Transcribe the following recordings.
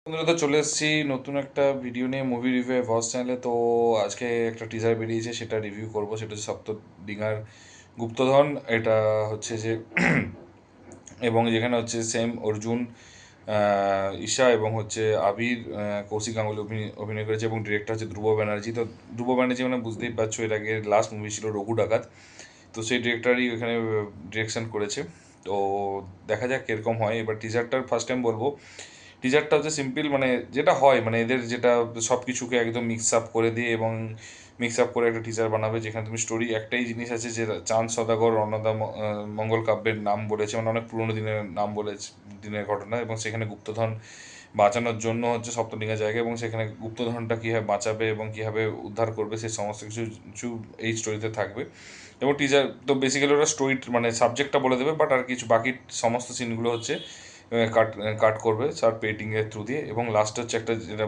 বন্ধুরা, তো চলে এসেছি নতুন একটা ভিডিও নিয়ে, মুভি রিভিউ ফার্স্ট চ্যানেলে। তো আজকে একটা টিজার বেরিয়েছে, সেটা রিভিউ করব। সেটা হচ্ছে সপ্তডিঙার গুপ্তধন। এটা হচ্ছে যে এবং যেখানে হচ্ছে সেম অর্জুন, ঈশা এবং হচ্ছে আবির, কৌশিক গাঙ্গুলি অভিনয় করেছে এবং ডিরেক্টর হচ্ছে ধ্রুব ব্যানার্জি। তো ধ্রুব ব্যানার্জি মানে বুঝতেই পারছো, এর আগে লাস্ট মুভি ছিল রঘু ডাকাত। তো সেই ডিরেক্টরই এখানে ডিরেকশন করেছে। তো দেখা যাক কিরকম হয়। এবার টিজারটার ফার্স্ট টাইম বলবো, টিজারটা হচ্ছে সিম্পল, মানে যেটা হয়, মানে এদের যেটা সব কিছুকে একদম মিক্স আপ করে দিয়ে এবং মিক্স আপ করে একটা টিজার বানাবে, যেখানে তুমি স্টোরি একটাই জিনিস আছে যে চাঁদ সদাগর অন্নদা মঙ্গল কাব্যের নাম বলেছে, মানে অনেক পুরোনো দিনের নাম বলেছে, দিনের ঘটনা। এবং সেখানে গুপ্তধন বাঁচানোর জন্য হচ্ছে সপ্তডিঙা জায়গা, এবং সেখানে গুপ্তধনটা কীভাবে বাঁচাবে এবং কীভাবে উদ্ধার করবে সেই সমস্ত কিছু কিছু এই স্টোরিতে থাকবে। এবং টিজার তো বেসিক্যালি ওরা স্টোরি মানে সাবজেক্টটা বলে দেবে, বাট আর কিছু বাকি সমস্ত সিনগুলো হচ্ছে কাট কাট করবে স্যার পেইন্টিংয়ের থ্রু দিয়ে। এবং লাস্ট হচ্ছে একটা যেটা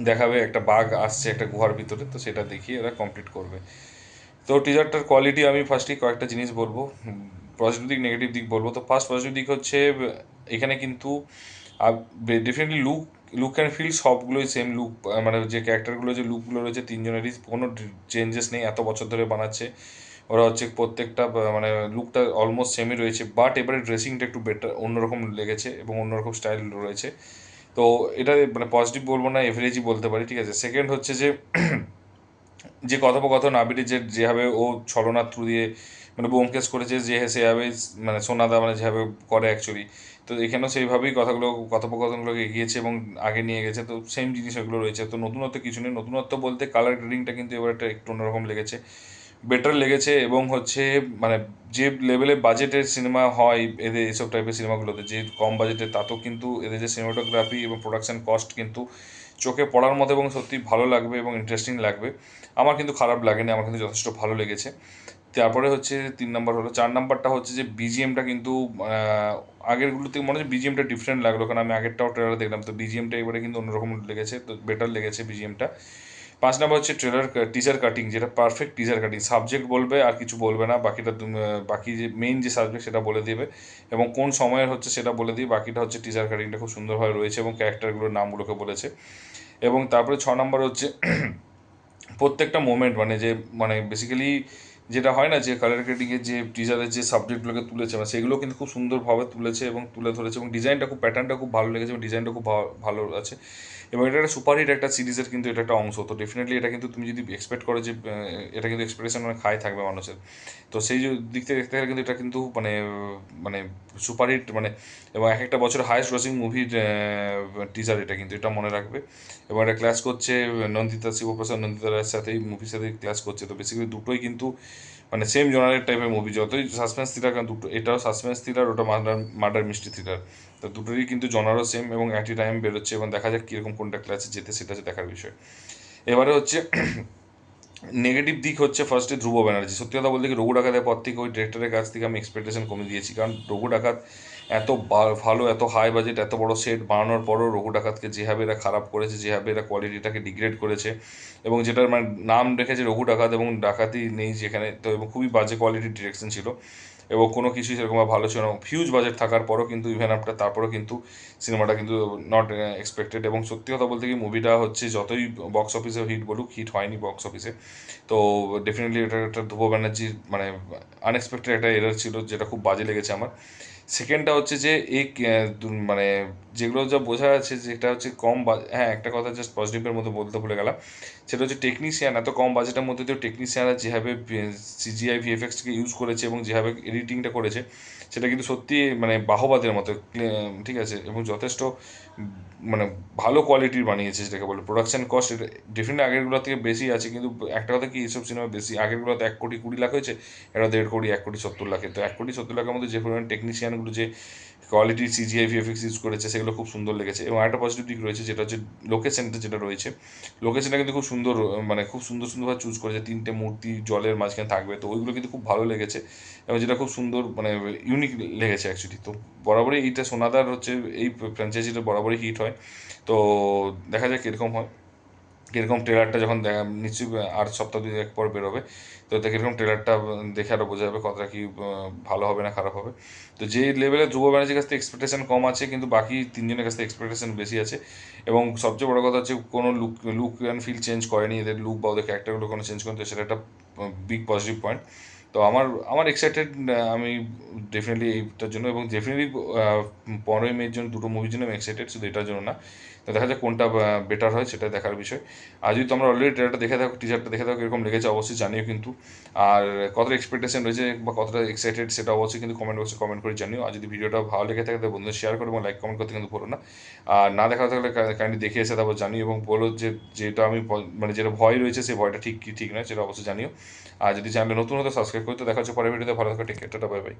দেখাবে, একটা বাঘ আসছে একটা গুহার ভিতরে, তো সেটা দেখিয়ে এরা কমপ্লিট করবে। তো টিজারটার কোয়ালিটি আমি ফার্স্টেই কয়েকটা জিনিস বলবো, পজিটিভ দিক নেগেটিভ দিক বলবো। তো ফার্স্ট পজিটিভ দিক হচ্ছে এখানে কিন্তু ডেফিনেটলি লুক অ্যান্ড ফিল সবগুলোই সেম লুক, মানে যে ক্যারেক্টারগুলো যে লুকগুলো রয়েছে তিনজনেরই কোনো চেঞ্জেস নেই, এত বছর ধরে বানাচ্ছে ওরা হচ্ছে প্রত্যেকটা মানে লুকটা অলমোস্ট সেমই রয়েছে। বাট এবারে ড্রেসিংটা একটু বেটার, অন্যরকম লেগেছে এবং অন্যরকম স্টাইল রয়েছে। তো এটা মানে পজিটিভ বলবো না, এভারেজই বলতে পারি, ঠিক আছে। সেকেন্ড হচ্ছে যে যে কথোপকথন আবিরের যে যেভাবে ও ছলনার থ্রু দিয়ে মানে ব্যোমকেশ করেছে, যে সেভাবে মানে সোনাদা মানে যেভাবে করে অ্যাকচুয়ালি, তো এখানেও সেইভাবেই কথাগুলো কথোপকথনগুলোকে এগিয়েছে এবং আগে নিয়ে গেছে। তো সেম জিনিস এগুলো রয়েছে, তো নতুনত্ব কিছু নেই। নতুনত্ব বলতে কালার গ্রেডিংটা কিন্তু এবার একটা একটু অন্যরকম লেগেছে, বেটার লেগেছে। এবং হচ্ছে মানে যে লেভেলে বাজেটের সিনেমা হয় এদের এইসব টাইপের সিনেমাগুলোতে, যে কম বাজেটের, তাতেও কিন্তু এদের যে সিনেমাটোগ্রাফি এবং প্রোডাকশন কস্ট কিন্তু চোখে পড়ার মতো এবং সত্যি ভালো লাগবে এবং ইন্টারেস্টিং লাগবে। আমার কিন্তু খারাপ লাগেনি, আমার কিন্তু যথেষ্ট ভালো লেগেছে। তারপরে হচ্ছে 3 নম্বর হলো, 4 নম্বরটা হচ্ছে যে বিজিএমটা কিন্তু আগেরগুলো থেকে মনে হচ্ছে বিজিএমটা ডিফারেন্ট লাগলো, কারণ আমি আগেরটাও ট্রেলার দেখলাম, তো বিজিএমটা এবারে কিন্তু অন্যরকম লেগেছে, তো বেটার লেগেছে বিজিএমটা। 5 নম্বর হচ্ছে টিজার কাটিং, যেটা পারফেক্ট টিজার কাটিং, সাবজেক্ট বলবে আর কিছু বলবে না, বাকিটা বাকি যে মেইন যে সাবজেক্ট সেটা বলে দেবে এবং কোন সময়ের হচ্ছে সেটা বলে দিয়ে, বাকিটা হচ্ছে টিজার কাটিংটা খুব সুন্দরভাবে রয়েছে এবং ক্যারেক্টারগুলোর নামগুলোকে বলেছে। এবং তারপরে 6 নম্বর হচ্ছে প্রত্যেকটা মোমেন্ট, মানে যে মানে বেসিক্যালি যেটা হয় না, যে কালার গ্রেডিংয়ের যে টিজারের যে সাবজেক্টগুলোকে তুলেছে, মানে সেগুলো কিন্তু খুব সুন্দরভাবে তুলেছে এবং তুলে ধরেছে, এবং ডিজাইনটা খুব, প্যাটার্নটা খুব ভালো লেগেছে এবং ডিজাইনটা খুব ভালো আছে। এবং এটা একটা সুপারহিট একটা সিরিজের কিন্তু এটা একটা অংশ, তো ডেফিনেটলি এটা কিন্তু তুমি যদি এক্সপেক্ট করো যে এটা কিন্তু এক্সপেকটেশন অনেক হাই থাকবে মানুষের, তো সেই দিক থেকে দেখতে গেলে কিন্তু এটা কিন্তু মানে মানে সুপারহিট মানে, এবং এক একটা বছর হাইয়েস্ট গ্রসিং মুভির টিজার এটা কিন্তু, এটা মনে রাখবে। এবং এটা ক্লাস করছে নন্দিতা শিবপ্রসাদ নন্দিতা রায়ের সাথেই, মুভির সাথে ক্লাস করছে। তো বেসিক্যালি দুটোই কিন্তু মানে সেম জনারের টাইপের মুভি, যতই সাসপেন্স থ্রিলার, কারণ দুটো, এটাও সাসপেন্স থ্রিলার, ওটা মার্ডার মার্ডার মিস্ট্রি থ্রিলার। তো দুটোরই কিন্তু জনারও সেম এবং অ্যাট এ টাইম বেরোচ্ছে, এবং দেখা যাক কীরকম কোনটা ক্লাসে যেতে, সেটা হচ্ছে দেখার বিষয়। এবারে হচ্ছে নেগেটিভ দিক হচ্ছে ফার্স্টে ধ্রুব ব্যানার্জি। সত্যি কথা বলতে কি, রঘু ডাকাতের পর থেকে ওই ডিরেক্টরের কাছ থেকে আমি এক্সপেকটেশন কমে দিয়েছি, কারণ রঘু ডাকাত এত ভালো, এত হাই বাজেট, এত বড় সেট বানানোর পরও রঘু ডাকাতকে যেভাবে এরা খারাপ করেছে, যেভাবে এরা কোয়ালিটিটাকে ডিগ্রেড করেছে, এবং যেটার মানে নাম রেখেছে রঘু ডাকাত এবং ডাকাতি নেই যেখানে, তো এবং খুবই বাজে কোয়ালিটির ডিরেকশন ছিল এবং কোনো কিছুই সেরকমভাবে ভালো ছিল না। হিউজ বাজেট থাকার পরও কিন্তু, ইভেন আফটার তারপরেও কিন্তু সিনেমাটা কিন্তু নট এক্সপেক্টেড। এবং সত্যি কথা বলতে কি, মুভিটা হচ্ছে যতই বক্স অফিসে হিট বলুক, হিট হয়নি বক্স অফিসে। তো ডেফিনেটলি এটা একটা ধ্রুব ব্যানার্জির মানে আনএক্সপেক্টেড একটা এরার ছিল, যেটা খুব বাজে লেগেছে আমার। সেকেন্ডটা হচ্ছে যে এই মানে যেগুলো যা বোঝা যাচ্ছে, যেটা হচ্ছে কম হ্যাঁ, একটা কথা জাস্ট পজিটিভের মধ্যে বলতে ভুলে গেলাম, সেটা হচ্ছে টেকনিশিয়ান, এত কম বাজেটের মধ্যে দিয়েও টেকনিশিয়ানরা যেভাবে সিজিআই ভিএফএক্সকে ইউজ করেছে এবং যেভাবে এডিটিংটা করেছে, সেটা কিন্তু সত্যি মানে বাহবাদের মতো, ঠিক আছে, এবং যথেষ্ট মানে ভালো কোয়ালিটির বানিয়েছে, যেটাকে বলে প্রোডাকশন কস্ট এটা ডেফিনেটলি আগেরগুলো থেকে বেশি আছে। কিন্তু একটা কথা কি, এইসব সিনেমা বেশি, আগেরগুলোতে 1,20,00,000 হয়েছে, এটা 1,50,00,000 1,70,00,000, তো 1,70,00,000 মধ্যে যে পরিমাণ টেকনিশিয়ানগুলো যে কোয়ালিটির সিজিআই ভিএফএক্স ইউজ করেছে, সেগুলো খুব সুন্দর লেগেছে। এবং একটা পজিটিভ দিক রয়েছে, যেটা হচ্ছে লোকেশনটা, যেটা রয়েছে লোকেশনটা কিন্তু খুব সুন্দর, মানে খুব সুন্দরভাবে চুজ করেছে, 3টে মূর্তি জলের মাঝখানে থাকবে, তো ওইগুলো কিন্তু খুব ভালো লেগেছে এবং যেটা খুব সুন্দর মানে ইউনিক লেগেছে অ্যাকচুয়ালি। তো বরাবরই এইটা সোনাদার হচ্ছে, এই ফ্র্যাঞ্চাইজিটা বরাবরই হিট হয়, তো দেখা যাক কীরকম হয়। কীরকম ট্রেলারটা যখন নিশ্চয়ই আর সপ্তাহ 2-1 পর বেরোবে, তো এতে কীরকম ট্রেলারটা দেখে আরও বোঝা যাবে কতটা কি ভালো হবে না খারাপ হবে। তো যে লেভেলে ধ্রুব ব্যানার্জির কাছ থেকে এক্সপেকটেশন কম আছে, কিন্তু বাকি তিনজনের কাছ থেকে এক্সপেকটেশন বেশি আছে। এবং সবচেয়ে বড় কথা হচ্ছে কোনো লুক অ্যান্ড ফিল চেঞ্জ করেনি, এদের লুক বা ওদের ক্যারেক্টারগুলো কোনো চেঞ্জ করেনি, তো সেটা একটা বিগ পজিটিভ পয়েন্ট। তো আমার আমার এক্সাইটেড আমি ডেফিনেটলি এইটার জন্য, এবং ডেফিনেটলি 15ই মের জন্য দুটো মুভির জন্য আমি এক্সাইটেড, শুধু এটার জন্য না। তো দেখা যাক কোনটা বেটার হয়, সেটা দেখার বিষয়। আর যদি তোমরা অলরেডি ট্রেলারটা দেখে থাকো, টিজারটা দেখে থাকো, এরকম লেগেছে অবশ্যই জানিও কিন্তু। আর কতটা এক্সপেকটেশন রয়েছে বা কতটা এক্সাইটেড সেটা অবশ্যই কিন্তু কমেন্ট বক্সে কমেন্ট করে জানিও। আর যদি ভিডিওটা ভালো লেগে থাকে তাহলে বন্ধুদের শেয়ার করো এবং লাইক কমেন্ট করতে কিন্তু ভুলো না। আর না দেখা থাকলে কাইন্ডলি দেখে এসে তারপর জানিও এবং বলো যে যেটা আমি মানে যেটা ভয় রয়েছে সেই ভয়টা ঠিক কি ঠিক নয় সেটা অবশ্যই জানিও। আর যদি চ্যানেলে নতুন হতে সাবস্ক্রাইব করতে, দেখা হচ্ছে পরের ভিডিওতে। ভালো থাকো, take care, ta-ta, bye by.